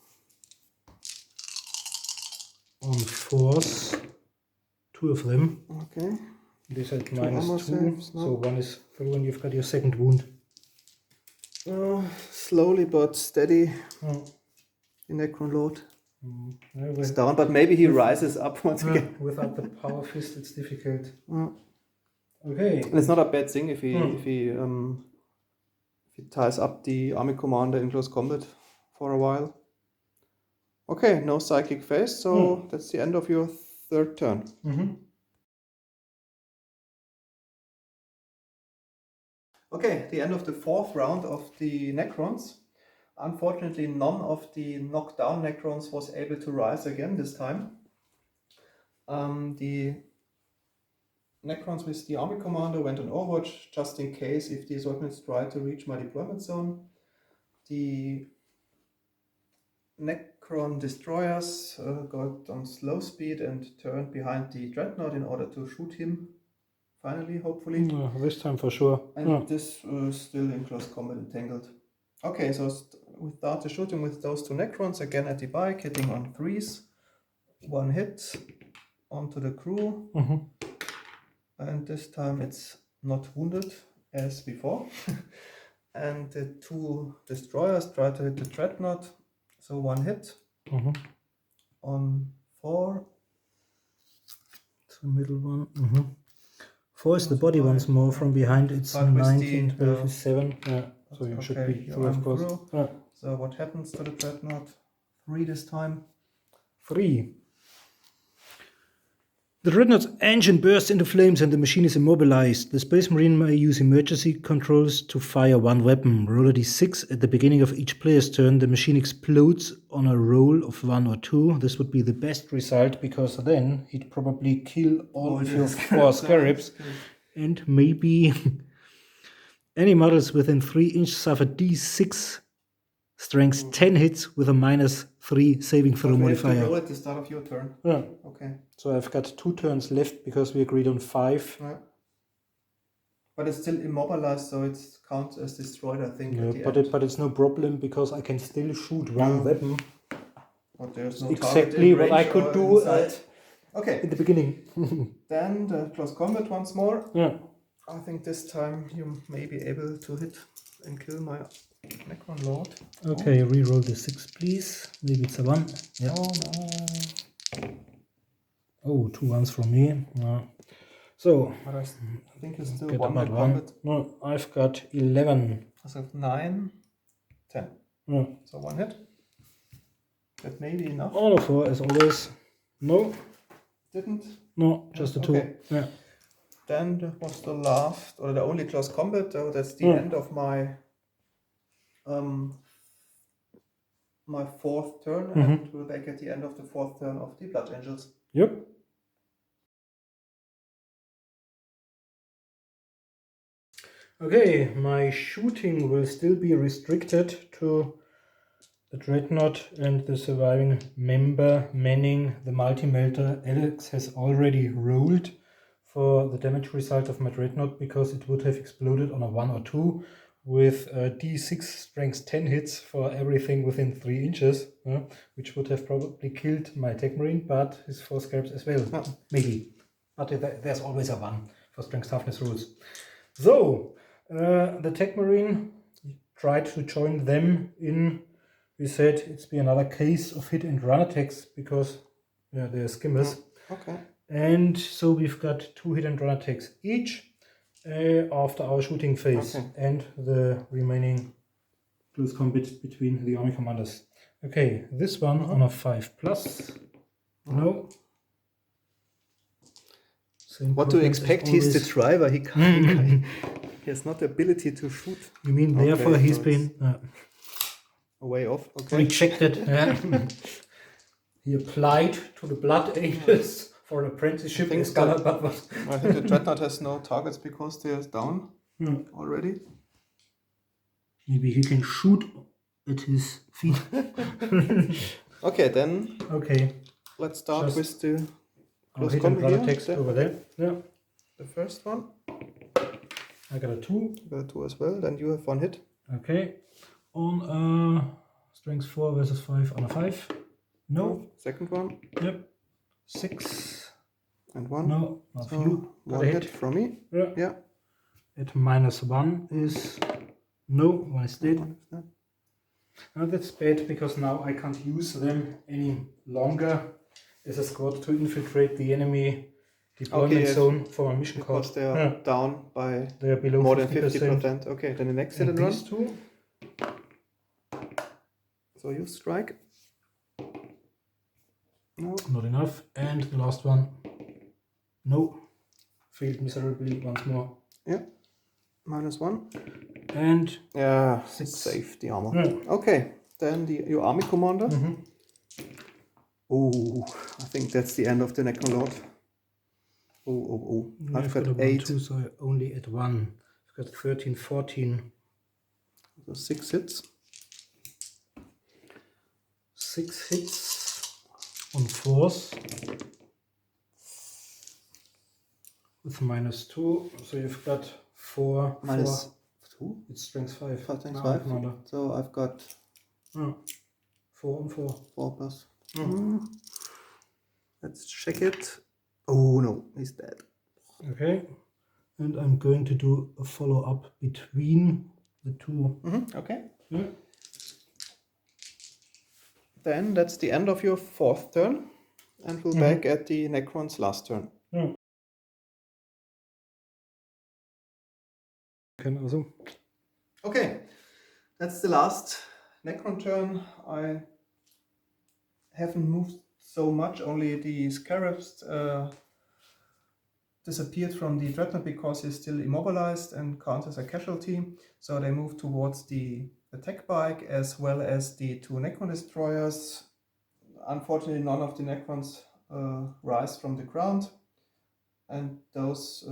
on 4s. 2 of them. Okay. These are armor -2, saves, no. so 1 is through and you've got your second wound. Slowly but steady. the Necron Lord. Yeah, It's down, but maybe he rises up once again. Without the power fist, it's difficult. Mm. Okay. And it's not a bad thing if he ties up the army commander in close combat for a while. Okay, no psychic phase, so that's the end of your third turn. Okay, the end of the fourth round of the Necrons. Unfortunately, none of the knockdown Necrons was able to rise again this time. The Necrons with the army commander went on Overwatch just in case if the assault units try to reach my deployment zone. The Necron destroyers got on slow speed and turned behind the Dreadnought in order to shoot him. Finally, hopefully. This time for sure. And this still in close combat entangled. Okay, so we start the shooting with those two Necrons again at the bike, hitting on 3s. One hit onto the crew. And this time it's not wounded as before. And the two destroyers try to hit the Dreadnought. So one hit on 4. It's the middle one. 4 is the body once more. From behind it's 19, 12 is 7. Yeah, so you should be through, of course. So what happens to the Dreadnought? 3 this time. 3. The Dreadnought's engine bursts into flames and the machine is immobilized. The Space Marine may use emergency controls to fire one weapon. Roll a d6 at the beginning of each player's turn. The machine explodes on a roll of 1 or 2. This would be the best result because then he'd probably kill all of your 4 scarabs. And maybe any models within 3 inches suffer d6 strength 10 hits with a -3 saving throw modifier. You have to roll at the start of your turn. Yeah. Okay. So I've got 2 turns left because we agreed on 5. Yeah. But it's still immobilized, so it counts as destroyed, I think. Yeah, but it's no problem because I can still shoot one weapon. But there's no exactly what I could do okay. in the beginning. Then the close combat once more. Yeah. I think this time you may be able to hit and kill my Necron Lord. Okay, reroll the 6, please. Maybe it's a 1. Yeah. Oh no. Oh, 2 1s from me. No. So, but I think you still get won about that 1. combat. No, I've got 11. So 9, 10. Yeah. So 1 hit. That may be enough. All of 4 as always. No. Didn't? No, just a 2. Okay. Yeah. Then that was the last, or the only close combat. So that's the end of my my 4th turn, and we're back at the end of the 4th turn of the Blood Angels. Yep. Okay, my shooting will still be restricted to the Dreadnought and the surviving member manning the multi-melter. Alex has already rolled for the damage result of my Dreadnought because it would have exploded on a 1 or 2 with d6 strength 10 hits for everything within 3 inches, which would have probably killed my Tech Marine, but his 4 scarabs as well. Maybe. But there's always a 1 for strength toughness rules. So, the Tech Marine tried to join them in. We said it's be another case of hit and run attacks because they're skimmers. Okay. And so we've got 2 hit and run attacks each after our shooting phase and the remaining close combat between the army commanders. Okay, this one on a 5+. No. Same what do you expect? He's the driver. He can't. He has not the ability to shoot. You mean therefore he's been way off? Okay. Rejected. He applied to the Blood Angels for an apprenticeship. I think the Dreadnought has no targets because they are down already. Maybe he can shoot at his feet. Okay, then. Okay. Let's start with the close hit and run attacks over there. Yeah. The first one. I got a 2. You got a 2 as well. Then you have 1 hit. Okay. On strength 4 versus 5 on a 5. No. Second one. Yep. 6. And 1. No, not so you. 1 hit from me. Yeah. At -1 is no. 1 is dead. And that's bad because now I can't use them any longer as a squad to infiltrate the enemy deployment yes. zone for my mission Because card. they are down by They are below more than 50%. 50%. Okay, then an And excellent these run. two, So you strike. No. not enough. And the last one, no, failed miserably once more. Yeah. -1. And Yeah, 6. save the armor. Yeah. Okay, then your army commander. Oh, I think that's the end of the Necrolord. Oh. I've got a 1, 8. 2, so I only at 1. I've got 13, 14. So 6 hits. 6 hits on force with -2. So you've got 4. -2? It's strength 5. Strength Now, 5. Commander. So I've got 4 on 4. 4 plus. Let's check it. Oh no, he's dead. Okay. And I'm going to do a follow-up between the two. Okay. Yeah. Then that's the end of your 4th turn. And we'll back at the Necron's last turn. Yeah. Also. Okay, that's the last Necron turn. I haven't moved so much, only the Scarabs disappeared from the Dreadnought because he's still immobilized and counts as a casualty. So they move towards the attack bike as well as the 2 Necron destroyers. Unfortunately, none of the Necrons rise from the ground, and those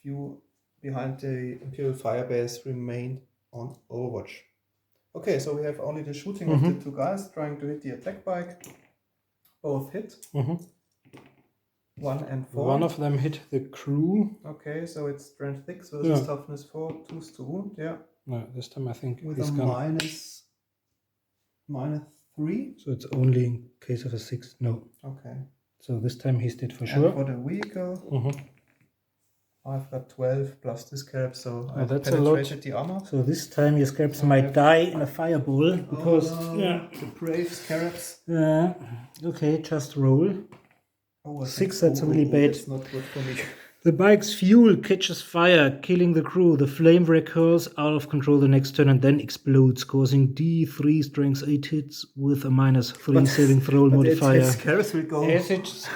few behind the Imperial Firebase remain on Overwatch. Okay, so we have only the shooting of the 2 guys trying to hit the attack bike. Both hit. 1 and 4. One of them hit the crew. Okay, so it's strength 6 versus toughness 4, 2 to wound. Yeah. No, this time I think With he's a gone. -3. So it's only in case of a 6. No. Okay. So this time he's dead for And sure. for the vehicle, I've got 12 plus this Scarab, so I've that's a lot. penetrated the armor. So this time your Scarabs might die in a fireball because the brave Scarabs. okay, just roll. 6, that's really bad. That's not good for me. The bike's fuel catches fire, killing the crew. The flame recurs out of control the next turn and then explodes, causing D3 strength 8 hits with a -3 saving throw modifier. Scarabs will go As it's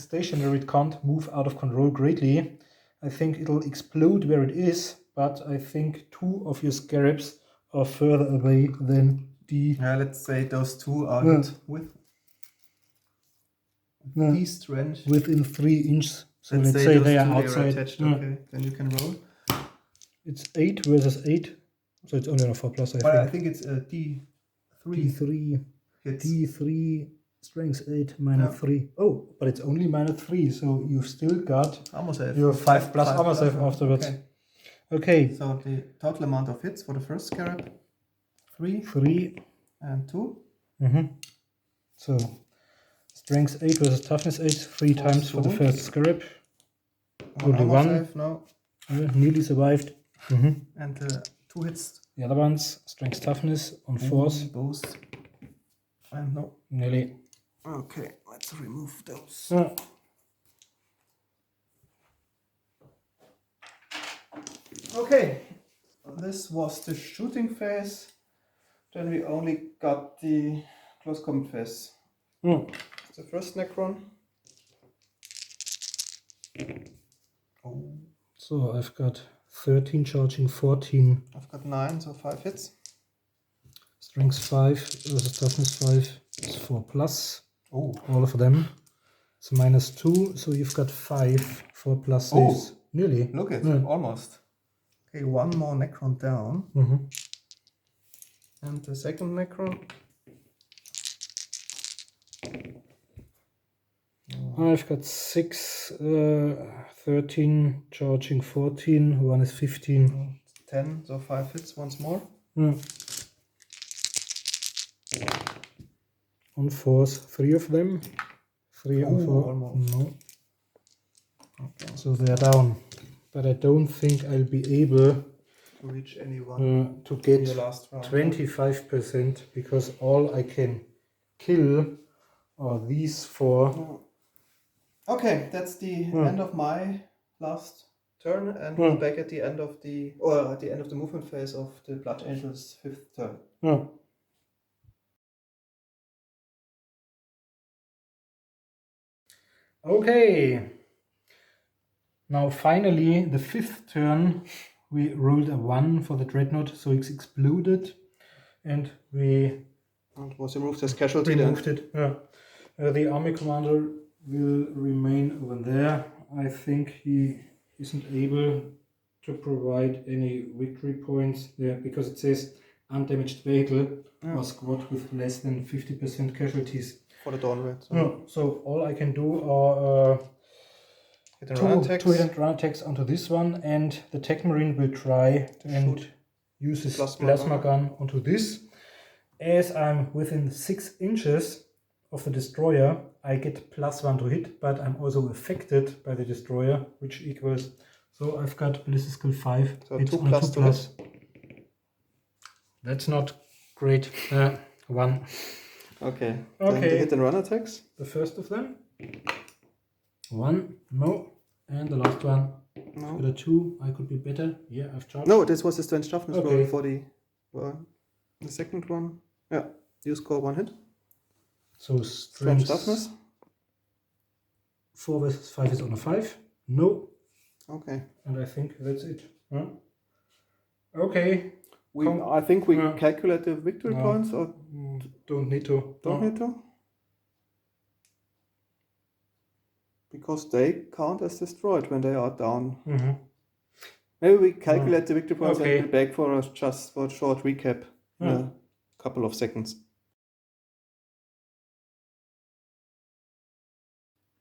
stationary, it can't move out of control greatly. I think it'll explode where it is, but I think 2 of your Scarabs are further away than D. let's say those 2 are hit with D strength. Within 3 inches. So let's say they are those 2 outside. attached. Okay, then you can roll. It's 8 versus 8. So it's only a 4 plus, I But think. I think it's a D3. D3. Hits. D3 strength 8 -3. Oh, but it's only -3, so you've still got Armor save. your 5 plus armor plus, save afterwards. Okay. Okay. So the total amount of hits for the first Scarab, 3 3. and 2. So strength 8 versus toughness 8, 3 times for the first Scarab. Only armor 1. Save, no. Nearly survived. And 2 hits. The other ones, strength toughness on force. Both. And no. Nearly. Okay, let's remove those. Okay, this was the shooting phase. Then we only got the close combat phase. The first Necron. So I've got 13 charging 14. I've got 9, so 5 hits. Strength 5 versus toughness 5 is 4 plus. Oh, All of them. It's -2, so you've got 5 4 plus saves. Nearly. look at it, almost. Okay, 1 more Necron down. And the second Necron. I've got 6, 13, charging 14, 1 is 15. 10, so 5 hits once more. On force, 3 of them. 3 on 4. Almost. No. Okay. So they are down. But I don't think I'll be able to reach anyone to in get your last round. 25%, because all I can kill are these 4. Yeah. Okay, that's the end of my last turn, and we're back at the end of the movement phase of the Blood Angel's 5th turn. Okay. Now finally, the 5th turn, we rolled a 1 for the Dreadnought, so it's exploded, and we It was removed as casualty removed then. it. The army commander will remain over there. I think he isn't able to provide any victory points there, because it says undamaged vehicle or squad with less than 50% casualties. For the Dawn Red. So all I can do are hit and run attacks. 2 hit and run attacks onto this one, and the Tech Marine will try and use his plasma gun onto this. As I'm within 6 inches of the destroyer, I get +1 to hit, but I'm also affected by the destroyer, which equals, so I've got ballistic skill 5. So it's 2 on plus 2 plus. That's not great. 1. Okay. Then the hit and run attacks. The first of them. 1, no. And the last one. No. With a 2, I could be better. Yeah, I've charged. No, this was the strength toughness roll for the second one. Yeah, you score 1 hit. So strength toughness. 4 versus 5 is on a 5. No. Okay. And I think that's it. Okay. I think we calculate the victory points, or don't need to. Don't need to? Because they count as destroyed when they are down. Maybe we calculate the victory points and be back for a short recap in a couple of seconds.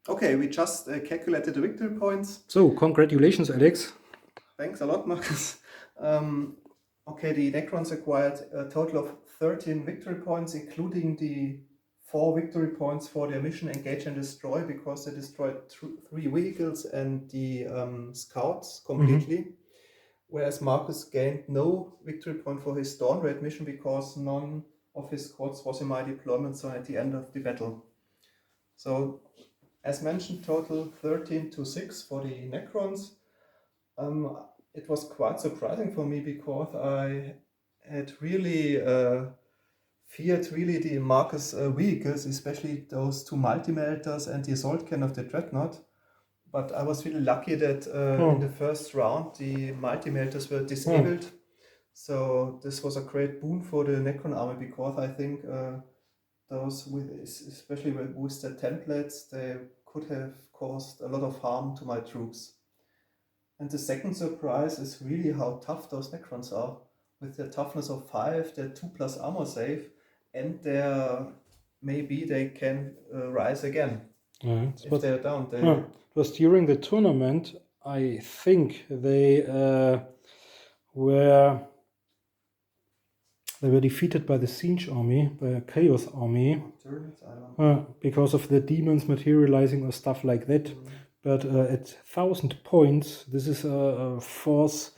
Okay, we just calculated the victory points. So, congratulations, Alex. Thanks a lot, Marcus. Okay, the Necrons acquired a total of 13 victory points, including the 4 victory points for their mission Engage and Destroy, because they destroyed 3 vehicles and the scouts completely. Whereas Marcus gained no victory point for his Dawn Raid mission because none of his squads was in my deployment zone at the end of the battle. So, as mentioned, total 13 to 6 for the Necrons. It was quite surprising for me because I had really feared the Marcus vehicles, especially those 2 multi-melters and the assault cannon of the Dreadnought. But I was really lucky that in the first round the multi-melters were disabled. So this was a great boon for the Necron army, because I think those especially with the templates, they could have caused a lot of harm to my troops. And the second surprise is really how tough those Necrons are. With their toughness of 5, their 2+ armor save, and maybe they can rise again. If they're down. It was during the tournament, I think they were defeated by the Siege army, by a Chaos army, because of the demons materializing or stuff like that. But at 1,000 points, this is a force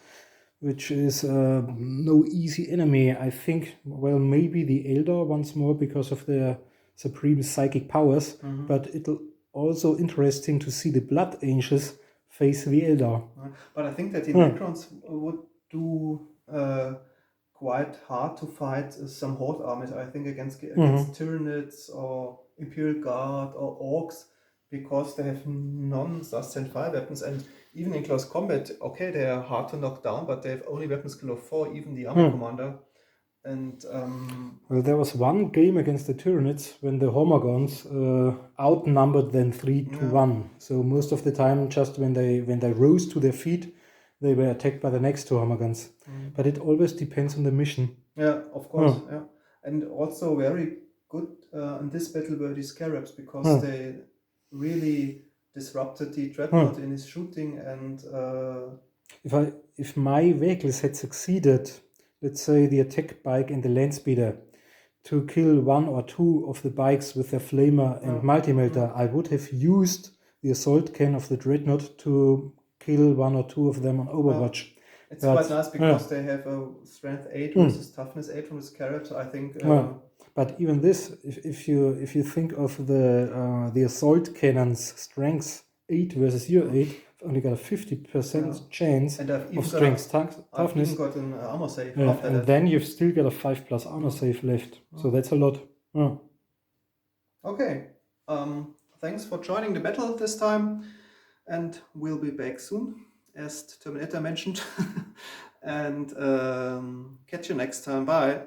which is no easy enemy. I think, well, maybe the Eldar once more because of their supreme psychic powers, but it'll also interesting to see the Blood Angels face the Eldar. But I think that the Necrons would do quite hard to fight some Horde armies, I think, against Tyranids or Imperial Guard or Orcs, because they have non-sustained fire weapons, and even in close combat, okay, they are hard to knock down, but they have only weapon skill of 4, even the army commander. And well, there was one game against the Tyranids when the Hormagons outnumbered them 3-1. So most of the time, just when they rose to their feet, they were attacked by the next 2 Hormagons. But it always depends on the mission. Yeah, of course. Yeah, and also very good in this battle were the Scarabs, because they really disrupted the Dreadnought in his shooting. And if my vehicles had succeeded, let's say the attack bike and the land speeder, to kill 1 or 2 of the bikes with their flamer and multi-melter, I would have used the assault cannon of the Dreadnought to kill 1 or 2 of them on Overwatch. It's But, quite nice because they have a strength 8 versus toughness 8 from this carrot. I think. But even this, if you think of the assault cannon's strength 8 versus your 8, I've only got a 50% chance And I've even of got strength I've toughness. even got an armor save Yeah, after and that. then you've still got a 5+ armor save left. So that's a lot. Yeah. Okay. Thanks for joining the battle this time, and we'll be back soon, as Terminator mentioned. And catch you next time. Bye.